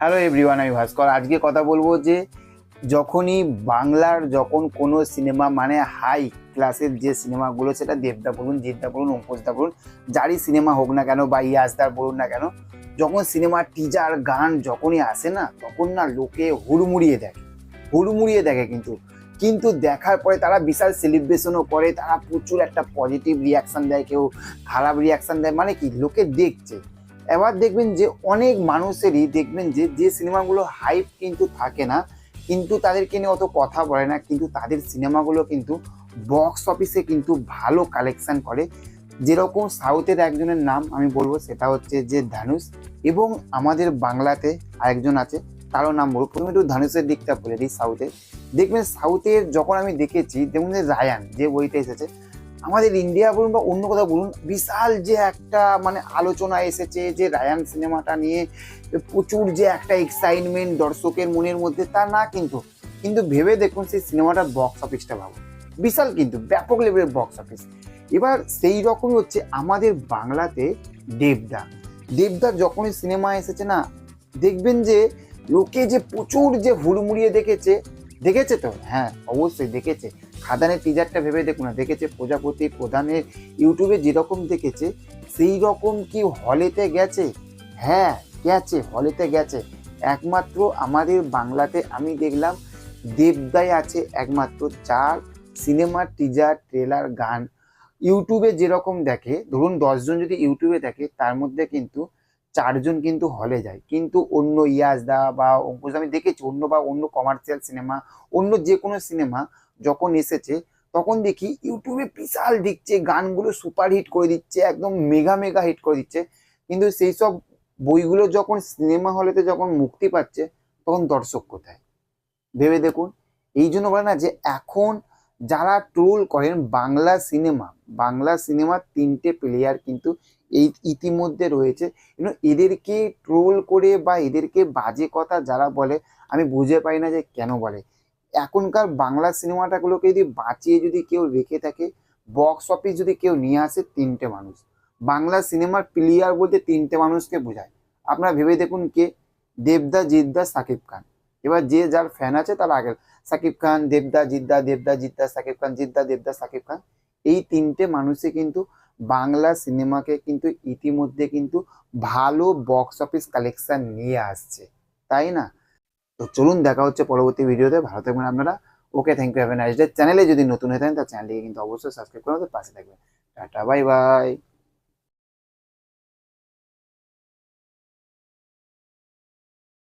Hello everyone, আমি ভাস্কর। আজকে কথা বলবো যে যখনই বাংলার যখন কোনো সিনেমা মানে হাই ক্লাসের যে সিনেমাগুলো, সেটা দেবদা বলুন, জিৎদা বলুন, অঙ্কুশদা বলুন, যারই সিনেমা হোক না কেন বা ইয়াসদার বলুন না কেন, যখন সিনেমার টিজার গান যখনই আসে না, তখন না লোকে হুড়মুড়িয়ে দেখে কিন্তু কিন্তু দেখার পরে তারা বিশাল সেলিব্রেশনও করে, তারা প্রচুর একটা পজিটিভ রিয়াকশান দেয়, কেউ খারাপ রিয়াকশান দেয়, মানে কি লোকে দেখছে। এবার দেখবেন যে অনেক মানুষেরই দেখবেন যে যে সিনেমাগুলো হাইপ কিন্তু থাকে না, কিন্তু তাদেরকে নিয়ে অত কথা বলে না, কিন্তু তাদের সিনেমাগুলো কিন্তু বক্স অফিসে কিন্তু ভালো কালেকশন করে। যেরকম সাউথের একজনের নাম আমি বলবো, সেটা হচ্ছে যে ধানুষ, এবং আমাদের বাংলাতে আরেকজন আছে, তারও নাম বলবো। প্রথমে একটু ধানুষের দিকটা বলে দিই। সাউথে দেখবেন, সাউথের যখন আমি দেখেছি, দেখুন যে রায়ান যে বইটা এসেছে, আমাদের ইন্ডিয়া বলুন বা অন্য কোথাও বলুন, বিশাল যে একটা মানে আলোচনা এসেছে যে রায়ান সিনেমাটা নিয়ে, প্রচুর যে একটা এক্সাইটমেন্ট দর্শকের মনের মধ্যে, তা না কিন্তু কিন্তু ভেবে দেখুন সেই সিনেমাটার বক্স অফিসটা ভাবুন, বিশাল কিন্তু ব্যাপক লেভেলের বক্স অফিস। এবার সেই রকমই হচ্ছে আমাদের বাংলাতে দেবদা। দেবদার যখনই সিনেমা এসেছে না, দেখবেন যে লোকে যে প্রচুর যে হুড়মুড়িয়ে দেখেছে। দেখেছে তো? হ্যাঁ, অবশ্যই দেখেছে। খাদানের টিজারটা ভেবে দেখুন না, দেখেছে প্রজাপতি প্রধানের ইউটিউবে যেরকম দেখেছে, সেই রকম কি হলেতে গেছে? হ্যাঁ, গেছে, হলেতে গেছে। একমাত্র আমাদের বাংলাতে আমি দেখলাম দেবদাই আছে একমাত্র, যার সিনেমার টিজার ট্রেলার গান ইউটিউবে যেরকম দেখে, ধরুন 10 জন যদি ইউটিউবে দেখে, তার মধ্যে কিন্তু 4 জন কিন্তু হলে যায়। কিন্তু অন্য ইয়াসদা বা অঙ্কুশ, আমি দেখেছি অন্য কমার্শিয়াল সিনেমা, অন্য যে কোনো সিনেমা যখন এসেছে, তখন দেখি ইউটিউবে বিশাল দিচ্ছে, গানগুলো সুপার হিট করে দিচ্ছে, একদম মেগা মেগা হিট করে দিচ্ছে। কিন্তু সেই সব বইগুলো যখন সিনেমা হলেতে যখন মুক্তি পাচ্ছে, তখন দর্শক কোথায়? ভেবে দেখুন। এই জন্য বলে না যে এখন যারা ট্রোল করেন বাংলা সিনেমার 3টে প্লেয়ার কিন্তু এই ইতিমধ্যে রয়েছে, এবং এদেরকে ট্রোল করে বা এদেরকে বাজে কথা যারা বলে, আমি বুঝে পাই না যে কেন বলে। এখনকার বাংলা সিনেমাটাগুলোকে যদি বাঁচিয়ে যদি কেউ রেখে থাকে, বক্স অফিস যদি কেউ নিয়ে আসে, 3টে মানুষ। বাংলা সিনেমার প্লেয়ার বলতে 3টে মানুষকে বোঝায়। আপনারা ভেবে দেখুন কে? দেবদা, জিদ্দা, সাকিব খান। এবার যে যার ফ্যান আছে তার আগে, সাকিব খান, দেবদা, জিদ্দা, দেবদা, জিদ্দা, সাকিব খান, জিদ্দা, দেবদা, সাকিব খান। এই 3টে মানুষই কিন্তু বাংলা সিনেমাকে কিন্তু ইতিমধ্যে কিন্তু ভালো বক্স অফিস কালেকশন নিয়ে আসছে, তাই না? তো চলুন, দেখা হচ্ছে পরবর্তী ভিডিওতে। ভালো থাকবেন আপনারা। Okay, thank you, have a nice day. চ্যানেলে যদি নতুন হয়ে থাকেন, তার চ্যানেলটিকে কিন্তু অবশ্যই সাবস্ক্রাইব করে আমাদের পাশে থাকবেন। Tata, bye bye.